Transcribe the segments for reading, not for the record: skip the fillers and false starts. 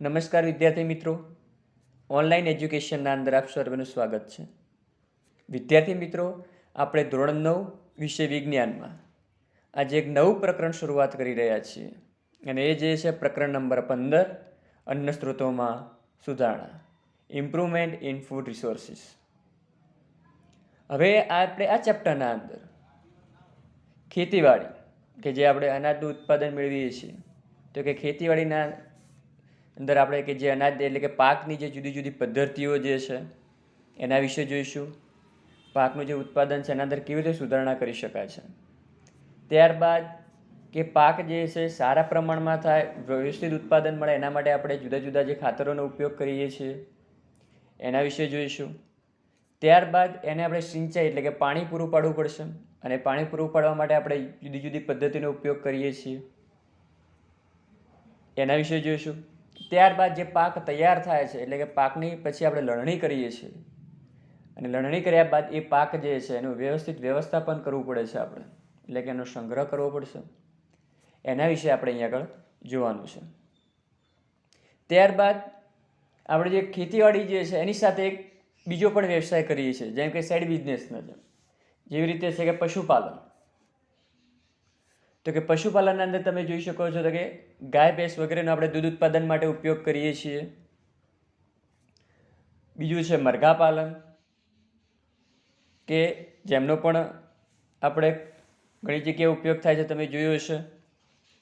નમસ્કાર વિદ્યાર્થી મિત્રો, ઓનલાઈન એજ્યુકેશનના અંદર આપ સર્વનું સ્વાગત છે. વિદ્યાર્થી મિત્રો, આપણે ધોરણ 9 વિષય વિજ્ઞાનમાં આજે એક નવું પ્રકરણ શરૂઆત કરી રહ્યા છીએ અને એ જે છે પ્રકરણ નંબર 15, અન્ન સ્ત્રોતોમાં સુધારણા, ઇમ્પ્રુવમેન્ટ ઇન ફૂડ રિસોર્સિસ. હવે આપણે આ ચેપ્ટરના અંદર ખેતીવાડી કે જે આપણે અનાજનું ઉત્પાદન મેળવીએ છીએ, તો કે ખેતીવાડીના અંદર આપણે કે જે અનાજ એટલે કે પાકની જે જુદી જુદી પદ્ધતિઓ જે છે એના વિશે જોઈશું. પાકનું જે ઉત્પાદન છે એના અંદર કેવી રીતે સુધારણા કરી શકાય છે. ત્યારબાદ કે પાક જે છે સારા પ્રમાણમાં થાય, વ્યવસ્થિત ઉત્પાદન મળે એના માટે આપણે જુદા જુદા જે ખાતરોનો ઉપયોગ કરીએ છીએ એના વિશે જોઈશું. ત્યારબાદ એને આપણે સિંચાઈ એટલે કે પાણી પૂરું પાડવું પડશે અને પાણી પૂરું પાડવા માટે આપણે જુદી જુદી પદ્ધતિનો ઉપયોગ કરીએ છીએ એના વિશે જોઈશું. ત્યારબાદ જે પાક તૈયાર થાય છે એટલે કે પાકની પછી આપણે લણણી કરીએ છીએ અને લણણી કર્યા બાદ એ પાક જે છે એનું વ્યવસ્થિત વ્યવસ્થાપન કરવું પડે છે આપણે, એટલે કે એનો સંગ્રહ કરવો પડશે. એના વિશે આપણે અહીંયા આગળ જોવાનું છે. ત્યારબાદ આપણે જે ખેતીવાડી જે છે એની સાથે એક બીજો પણ વ્યવસાય કરીએ છીએ, જેમ કે સાઈડ બિઝનેસનો છે, જેવી રીતે છે કે પશુપાલન. તો કે પશુપાલનના અંદર તમે જોઈ શકો છો તો કે ગાય ભેંસ વગેરેનો આપણે દૂધ ઉત્પાદન માટે ઉપયોગ કરીએ છીએ. બીજું છે મરઘા પાલન, કે જેમનો પણ આપણે ઘણી જગ્યાએ ઉપયોગ થાય છે, તમે જોયું હશે.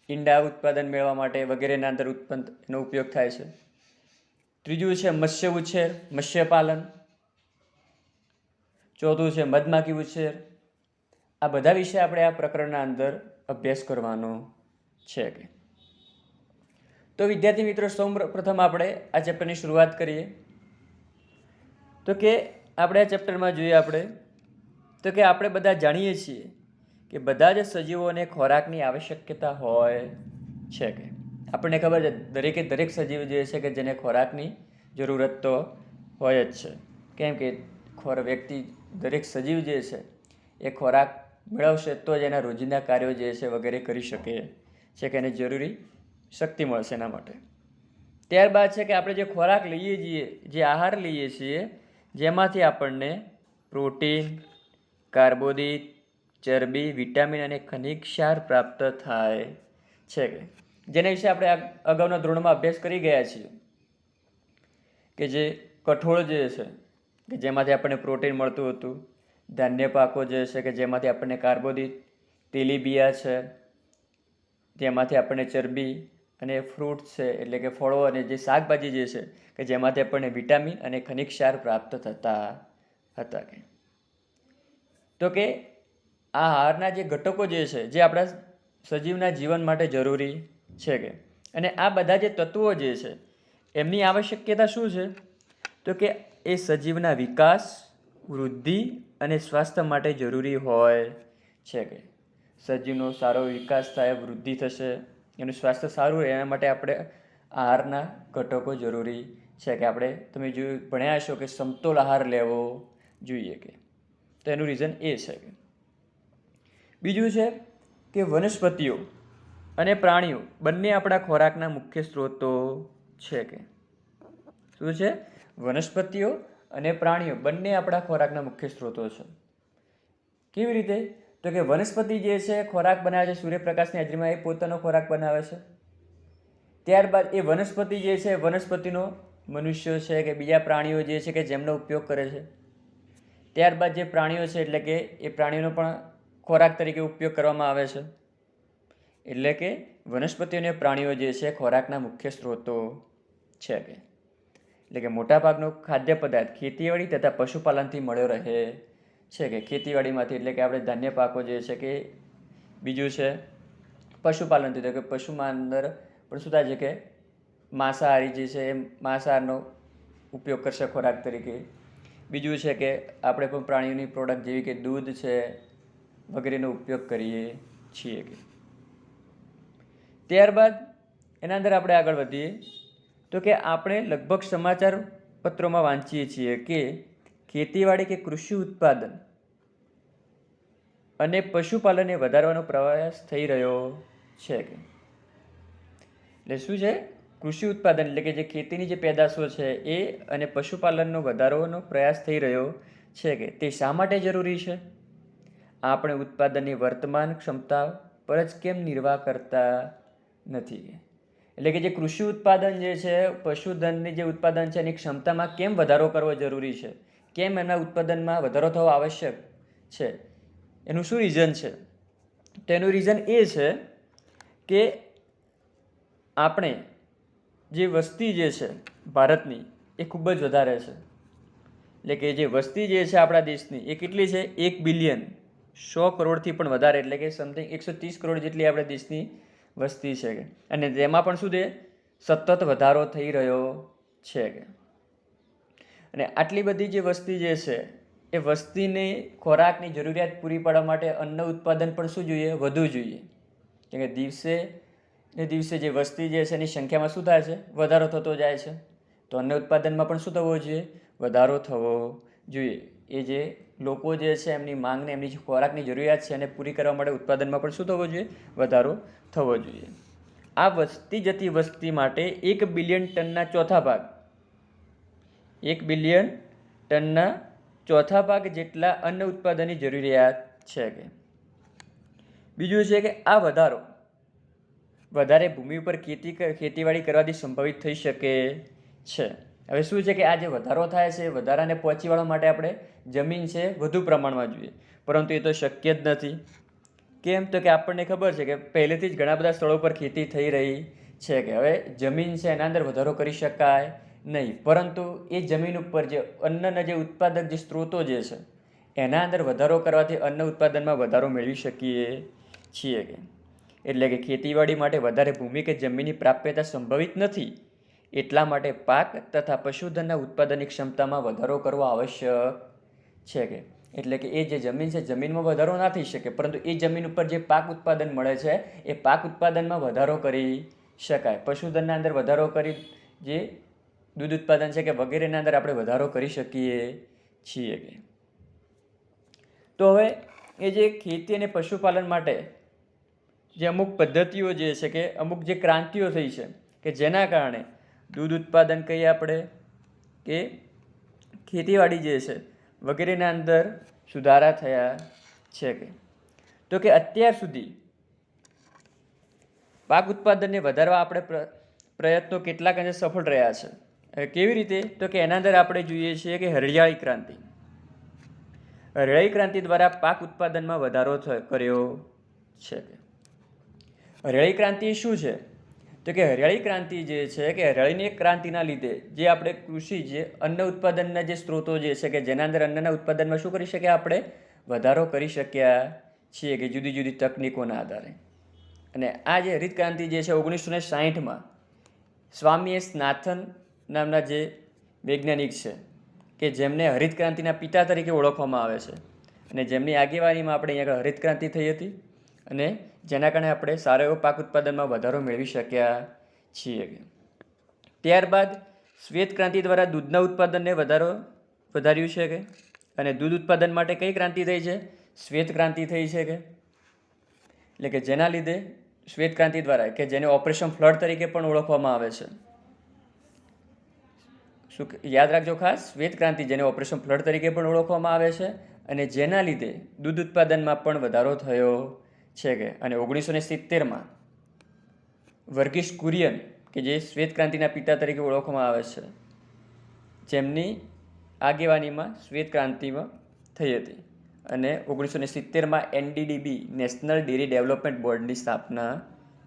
ઈંડા ઉત્પાદન મેળવવા માટે વગેરેના અંદર એનો ઉપયોગ થાય છે. ત્રીજું છે મત્સ્ય ઉછેર, મત્સ્યપાલન. ચોથું છે મધમાખી ઉછેર. આ બધા વિશે આપણે આ પ્રકરણના અંદર અભ્યાસ કરવાનો છે. તો વિદ્યાર્થી મિત્રો, સૌ પ્રથમ આપણે આ ચેપ્ટરની શરૂઆત કરીએ. તો કે આપણે આ ચેપ્ટરમાં જોઈએ તો કે આપણે બધા જાણીએ છીએ કે બધા જ સજીવોને ખોરાકની આવશ્યકતા હોય છે. કે આપણને ખબર છે દરેકે દરેક સજીવ જે છે કે જેને ખોરાકની જરૂરત તો હોય જ છે. કેમ કે વ્યક્તિ દરેક સજીવ જે છે એ ખોરાક મેળવશે તો જ એના રોજિંદા કાર્યો જે છે વગેરે કરી શકે છે, કે એને જરૂરી શક્તિ મળશે એના માટે. ત્યારબાદ છે કે આપણે જે ખોરાક લઈએ છીએ, જે આહાર લઈએ છીએ, જેમાંથી આપણને પ્રોટીન, કાર્બોદિત, ચરબી, વિટામિન અને ખનિજ ક્ષાર પ્રાપ્ત થાય છે. જેના વિશે આપણે અગાઉના ધોરણમાં અભ્યાસ કરી ગયા છીએ કે જે કઠોળ જે છે કે જેમાંથી આપણને પ્રોટીન મળતું હતું, ધાન્ય પાકો જે છે કે જેમાંથી આપણને કાર્બોદિત, તેલીબિયા છે જેમાંથી આપણને ચરબી, અને ફ્રૂટ છે એટલે કે ફળો અને જે શાકભાજી જે છે કે જેમાંથી આપણને વિટામિન અને ખનિજ ક્ષાર પ્રાપ્ત થતા હતા. તો કે આ આહારના જે ઘટકો જે છે જે આપણા સજીવના જીવન માટે જરૂરી છે. કે અને આ બધા જે તત્વો જે છે એમની આવશ્યકતા શું છે? તો કે એ સજીવના વિકાસ, વૃદ્ધિ અને સ્વાસ્થ્ય માટે જરૂરી હોય છે. કે સજીવનો સારો વિકાસ થાય, વૃદ્ધિ થશે, એનું સ્વાસ્થ્ય સારું રહે, એના માટે આપણે આહારના ઘટકો જરૂરી છે. કે આપણે તમે ભણ્યા હશો કે સમતોલ આહાર લેવો જોઈએ. કે તો એનું રીઝન એ છે. કે બીજું છે કે વનસ્પતિઓ અને પ્રાણીઓ બંને આપણા ખોરાકના મુખ્ય સ્ત્રોતો છે. કે શું છે? વનસ્પતિઓ અને પ્રાણીઓ બંને આપણા ખોરાકના મુખ્ય સ્ત્રોતો છે. કેવી રીતે? તો કે વનસ્પતિ જે છે ખોરાક બનાવે છે, સૂર્યપ્રકાશની હાજરીમાં એ પોતાનો ખોરાક બનાવે છે. ત્યારબાદ એ વનસ્પતિ જે છે, વનસ્પતિનો મનુષ્યો છે કે બીજા પ્રાણીઓ જે છે કે જેમનો ઉપયોગ કરે છે. ત્યારબાદ જે પ્રાણીઓ છે એટલે કે એ પ્રાણીઓનો પણ ખોરાક તરીકે ઉપયોગ કરવામાં આવે છે. એટલે કે વનસ્પતિઓ અને પ્રાણીઓ જે છે ખોરાકના મુખ્ય સ્ત્રોતો છે. કે એટલે કે મોટાભાગનો ખાદ્ય પદાર્થ ખેતીવાડી તથા પશુપાલનથી મળ્યો રહે છે. કે ખેતીવાડીમાંથી એટલે કે આપણે ધાન્ય પાકો જે છે, કે બીજું છે પશુપાલનથી, તો કે પશુમાં અંદર પણ શું થાય છે કે માંસાહારી જે છે એ માંસાહારનો ઉપયોગ કરશે ખોરાક તરીકે. બીજું છે કે આપણે પણ પ્રાણીઓની પ્રોડક્ટ જેવી કે દૂધ છે વગેરેનો ઉપયોગ કરીએ છીએ. કે ત્યારબાદ એના અંદર આપણે આગળ વધીએ તો કે આપણે લગભગ સમાચાર પત્રોમાં વાંચીએ છીએ કે ખેતીવાડી કે કૃષિ ઉત્પાદન અને પશુપાલનને વધારવાનો પ્રયાસ થઈ રહ્યો છે. કે એટલે શું છે? કૃષિ ઉત્પાદન એટલે કે જે ખેતીની જે પેદાશો છે એ અને પશુપાલનનો વધારવાનો પ્રયાસ થઈ રહ્યો છે કે તે શા માટે જરૂરી છે? આપણે ઉત્પાદનની વર્તમાન ક્ષમતા પર જ કેમ નિર્વાહ કરતા નથી? એટલે કે જે કૃષિ ઉત્પાદન જે છે, પશુધનની જે ઉત્પાદન છે એની ક્ષમતામાં કેમ વધારો કરવો જરૂરી છે, કેમ એના ઉત્પાદનમાં વધારો થવો આવશ્યક છે, એનું શું રીઝન છે? તો એનું રીઝન એ છે કે આપણે જે વસ્તી જે છે ભારતની એ ખૂબ જ વધારે છે. એટલે કે જે વસ્તી જે છે આપણા દેશની એ કેટલી છે? 1 બિલિયન 100 કરોડથી પણ વધારે, એટલે કે સમથિંગ 130 કરોડ જેટલી આપણા દેશની વસ્તી છે કે, અને તેમાં પણ શું છે? સતત વધારો થઈ રહ્યો છે કે. અને આટલી બધી જે વસ્તી જે છે એ વસ્તીની ખોરાકની જરૂરિયાત પૂરી પાડવા માટે અન્ન ઉત્પાદન પણ શું જોઈએ? વધુ જોઈએ. કેમ કે દિવસે ને દિવસે જે વસ્તી જે છે એની સંખ્યામાં શું થાય છે? વધારો થતો જાય છે. તો અન્ન ઉત્પાદનમાં પણ શું થવો જોઈએ? વધારો થવો જોઈએ. એ જે લોકો જે છે એમની માંગને, એમની જે ખોરાકની જરૂરિયાત છે એને પૂરી કરવા માટે ઉત્પાદનમાં પણ શું થવો જોઈએ? વધારો થવો જોઈએ. આ વધતી જતી વસ્તી માટે 1 બિલિયન ટનના ચોથા ભાગ, 1 બિલિયન ટનના ચોથા ભાગ જેટલા અન્ન ઉત્પાદનની જરૂરિયાત છે કે. બીજું છે કે આ વધારે ભૂમિ ઉપર ખેતીવાડી કરવાથી સંભવિત થઈ શકે છે. હવે શું છે કે આ જે વધારો થાય છે, વધારાને પહોંચી વળવા માટે આપણે જમીન છે વધુ પ્રમાણમાં જોઈએ, પરંતુ એ તો શક્ય જ નથી. કેમ? તો કે આપણને ખબર છે કે પહેલેથી જ ઘણા બધા સ્થળો પર ખેતી થઈ રહી છે કે હવે જમીન છે એના અંદર વધારો કરી શકાય નહીં, પરંતુ એ જમીન ઉપર જે અન્નના જે ઉત્પાદક જે સ્ત્રોતો જે છે એના અંદર વધારો કરવાથી અન્ન ઉત્પાદનમાં વધારો મેળવી શકીએ છીએ કે. એટલે કે ખેતીવાડી માટે વધારે ભૂમિ કે જમીનની પ્રાપ્યતા સંભવિત નથી, એટલા માટે પાક તથા પશુધનના ઉત્પાદનની ક્ષમતામાં વધારો કરવો આવશ્યક છે કે. એટલે કે એ જે જમીન છે જમીનમાં વધારો ના થઈ શકે, પરંતુ એ જમીન ઉપર જે પાક ઉત્પાદન મળે છે એ પાક ઉત્પાદનમાં વધારો કરી શકાય. પશુધનના અંદર વધારો કરી જે દૂધ ઉત્પાદન છે કે વગેરેના અંદર આપણે વધારો કરી શકીએ છીએ કે. તો હવે એ જે ખેતી અને પશુપાલન માટે જે અમુક પદ્ધતિઓ જે છે કે અમુક જે ક્રાંતિઓ થઈ છે કે જેના કારણે દૂધ ઉત્પાદન કહીએ આપણે કે ખેતીવાડી જે છે વગેરેના અંદર સુધારા થયા છે કે. તો કે અત્યાર સુધી પાક ઉત્પાદનને વધારવા આપણે પ્રયત્નો કેટલાક અંશે સફળ રહ્યા છે. કેવી રીતે? તો કે એના અંદર આપણે જોઈએ છીએ કે હરિયાળી ક્રાંતિ. હરિયાળી ક્રાંતિ દ્વારા પાક ઉત્પાદનમાં વધારો કર્યો છે. હરિયાળી ક્રાંતિ શું છે? તો કે હરિયાળી ક્રાંતિ જે છે કે હરિયાળીની ક્રાંતિના લીધે જે આપણે કૃષિ જે અન્ન ઉત્પાદનના જે સ્ત્રોતો જે છે કે જેના અંદર અન્નના ઉત્પાદનમાં શું કરી શકીએ? આપણે વધારો કરી શક્યા છીએ કે જુદી જુદી તકનીકોના આધારે. અને આ જે હરિત ક્રાંતિ જે છે 1960માં સ્વામી સ્નાથન નામના જે વૈજ્ઞાનિક છે કે જેમને હરિત ક્રાંતિના પિતા તરીકે ઓળખવામાં આવે છે, અને જેમની આગેવાનીમાં આપણે અહીંયા હરિત ક્રાંતિ થઈ હતી, અને જેના કારણે આપણે સારો એવો પાક ઉત્પાદનમાં વધારો મેળવી શક્યા છીએ. ત્યારબાદ શ્વેત ક્રાંતિ દ્વારા દૂધના ઉત્પાદનને વધાર્યું છે કે, અને દૂધ ઉત્પાદન માટે કઈ ક્રાંતિ થઈ છે? શ્વેત ક્રાંતિ થઈ છે કે. એટલે કે જેના લીધે શ્વેત ક્રાંતિ દ્વારા, કે જેને ઓપરેશન ફ્લડ તરીકે પણ ઓળખવામાં આવે છે, શું યાદ રાખજો ખાસ, શ્વેત ક્રાંતિ જેને ઓપરેશન ફ્લડ તરીકે પણ ઓળખવામાં આવે છે, અને જેના લીધે દૂધ ઉત્પાદનમાં પણ વધારો થયો છે કે. અને 1970માં વર્ગીસ કુરિયન કે જે શ્વેત ક્રાંતિના પિતા તરીકે ઓળખવામાં આવે છે, જેમની આગેવાનીમાં શ્વેત ક્રાંતિમાં થઈ હતી, અને 1970માં NDDB નેશનલ ડેરી ડેવલપમેન્ટ બોર્ડની સ્થાપના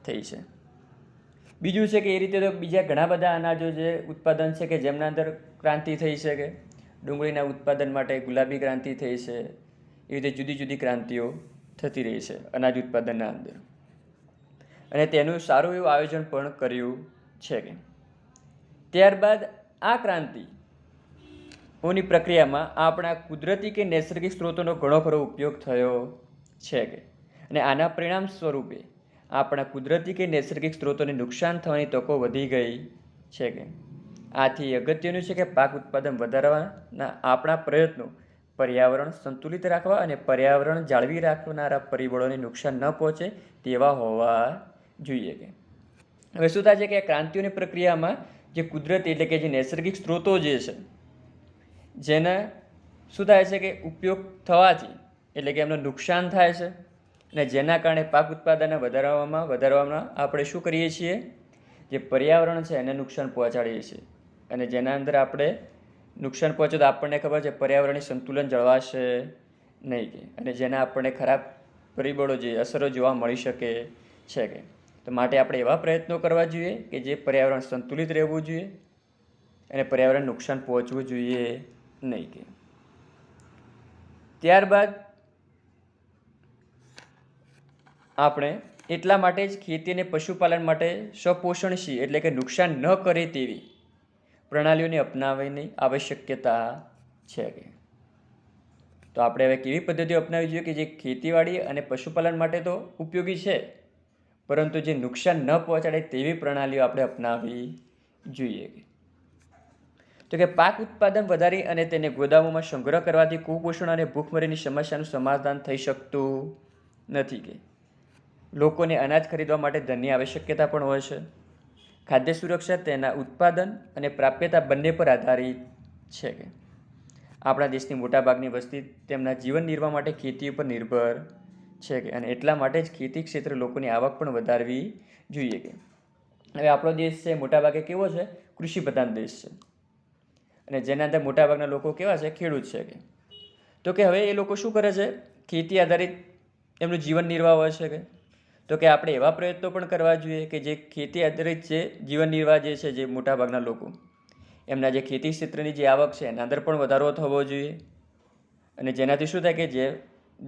થઈ છે. બીજું છે કે એ રીતે તો બીજા ઘણા બધા અનાજો જે ઉત્પાદન છે કે જેમના અંદર ક્રાંતિ થઈ છે કે ડુંગળીના ઉત્પાદન માટે ગુલાબી ક્રાંતિ થઈ છે. એ રીતે જુદી જુદી ક્રાંતિઓ થતી રહી છે અનાજ ઉત્પાદનના અંદર, અને તેનું સારું એવું આયોજન પણ કર્યું છે કે. ત્યારબાદ આ ક્રાંતિઓની પ્રક્રિયામાં આપણા કુદરતી કે નૈસર્ગિક સ્ત્રોતોનો ઘણો ખરો ઉપયોગ થયો છે કે, અને આના પરિણામ સ્વરૂપે આપણા કુદરતી કે નૈસર્ગિક સ્ત્રોતોને નુકસાન થવાની તકો વધી ગઈ છે કે. આથી અગત્યનું છે કે પાક ઉત્પાદન વધારવાના આપણા પ્રયત્નો પર્યાવરણ સંતુલિત રાખવા અને પર્યાવરણ જાળવી રાખનારા પરિબળોને નુકસાન ન પહોંચે તેવા હોવા જોઈએ કે. હવે શું થાય છે કે ક્રાંતિઓની પ્રક્રિયામાં જે કુદરતી એટલે કે જે નૈસર્ગિક સ્ત્રોતો જે છે જેના શું થાય છે કે ઉપયોગ થવાથી એટલે કે એમનું નુકસાન થાય છે અને જેના કારણે પાક ઉત્પાદન વધારવામાં આપણે શું કરીએ છીએ, જે પર્યાવરણ છે એને નુકસાન પહોંચાડીએ છીએ. અને જેના અંદર આપણે નુકસાન પહોંચે તો આપણને ખબર છે પર્યાવરણની સંતુલન જળવાશે નહીં કે, અને જેના આપણને ખરાબ પરિબળો જે અસરો જોવા મળી શકે છે કે. તો માટે આપણે એવા પ્રયત્નો કરવા જોઈએ કે જે પર્યાવરણ સંતુલિત રહેવું જોઈએ અને પર્યાવરણ નુકસાન પહોંચવું જોઈએ નહીં કે. ત્યારબાદ આપણે એટલા માટે જ ખેતી અને પશુપાલન માટે સપોષણશીલ એટલે કે નુકસાન ન કરે તેવી પ્રણાલીઓને અપનાવવાની આવશ્યકતા છે કે. તો આપણે હવે કેવી પદ્ધતિઓ અપનાવવી જોઈએ કે જે ખેતીવાડી અને પશુપાલન માટે તો ઉપયોગી છે, પરંતુ જે નુકસાન ન પહોંચાડે તેવી પ્રણાલીઓ આપણે અપનાવવી જોઈએ. તો કે પાક ઉત્પાદન વધારી અને તેને ગોદામોમાં સંગ્રહ કરવાથી કુપોષણ અને ભૂખમરીની સમસ્યાનું સમાધાન થઈ શકતું નથી કે. લોકોને અનાજ ખરીદવા માટે ધનની આવશ્યકતા પણ હોય છે. ખાદ્ય સુરક્ષા તેના ઉત્પાદન અને પ્રાપ્યતા બંને પર આધારિત છે કે. આપણા દેશની મોટાભાગની વસ્તી તેમના જીવન નિર્વાહ માટે ખેતી ઉપર નિર્ભર છે કે, અને એટલા માટે જ ખેતી ક્ષેત્રે લોકોની આવક પણ વધારવી જોઈએ કે. હવે આપણો દેશ છે મોટાભાગે કેવો છે, કૃષિ પ્રધાન દેશ છે, અને જેના અંદર મોટાભાગના લોકો કેવા છે, ખેડૂત છે કે. તો કે હવે એ લોકો શું કરે છે, ખેતી આધારિત એમનું જીવન નિર્વાહ હોય છે કે. તો કે આપણે એવા પ્રયત્નો પણ કરવા જોઈએ કે જે ખેતી આધારિત જે જીવન નિર્વાહ જે છે, જે મોટાભાગના લોકો એમના જે ખેતી ક્ષેત્રની જે આવક છે એના અંદર પણ વધારો થવો જોઈએ. અને જેનાથી શું થાય કે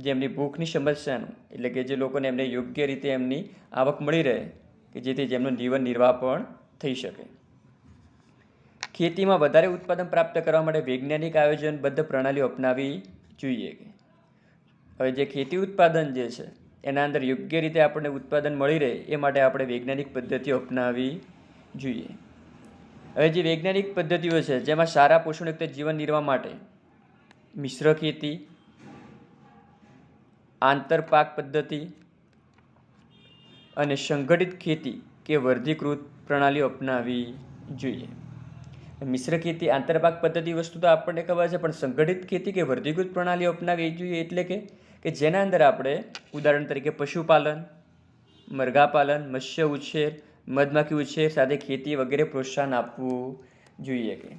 જેમની ભૂખની સમસ્યાનું એટલે કે જે લોકોને એમને યોગ્ય રીતે એમની આવક મળી રહે કે જેથી જેમનું જીવન નિર્વાહ પણ થઈ શકે. ખેતીમાં વધારે ઉત્પાદન પ્રાપ્ત કરવા માટે વૈજ્ઞાનિક આયોજનબદ્ધ પ્રણાલીઓ અપનાવવી જોઈએ. હવે જે ખેતી ઉત્પાદન જે છે એના અંદર યોગ્ય રીતે આપણને ઉત્પાદન મળી રહે એ માટે આપણે વૈજ્ઞાનિક પદ્ધતિઓ અપનાવવી જોઈએ. હવે જે વૈજ્ઞાનિક પદ્ધતિઓ છે જેમાં સારા પોષણયુક્ત જીવન નિર્વાહ માટે મિશ્ર ખેતી, આંતરપાક પદ્ધતિ અને સંગઠિત ખેતી કે વર્ગીકૃત પ્રણાલીઓ અપનાવવી જોઈએ. મિશ્ર ખેતી, આંતરપાક પદ્ધતિ વસ્તુ તો આપણને ખબર છે, પણ સંગઠિત ખેતી કે વર્ગીકૃત પ્રણાલીઓ અપનાવવી જોઈએ એટલે કે જેના અંદર આપણે ઉદાહરણ તરીકે પશુપાલન, મરઘાપાલન, મત્સ્ય ઉછેર, મધમાખી ઉછેર સાથે ખેતી વગેરે પ્રોત્સાહન આપવું જોઈએ કે.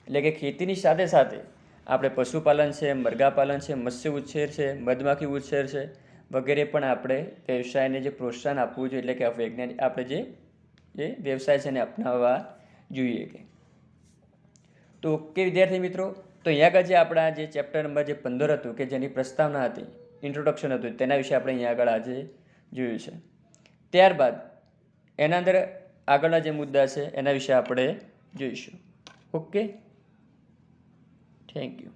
એટલે કે ખેતીની સાથે સાથે આપણે પશુપાલન છે, મરઘાપાલન છે, મત્સ્ય ઉછેર છે, મધમાખી ઉછેર છે વગેરે પણ આપણે વ્યવસાયને જે પ્રોત્સાહન આપવું જોઈએ, એટલે કે વૈજ્ઞાનિક આપણે જે વ્યવસાય છે એને અપનાવવા જોઈએ કે. તો ઓકે વિદ્યાર્થી મિત્રો, તો અહીંયા આગળ જે આપણા જે ચેપ્ટર નંબર જે 15 હતું કે જેની પ્રસ્તાવના હતી, ઇન્ટ્રોડક્શન હતું, તેના વિશે આપણે અહીંયા આગળ આજે જોયું છે. ત્યારબાદ એના અંદર આગળના જે મુદ્દા છે એના વિશે આપણે જોઈશું. Okay, thank you.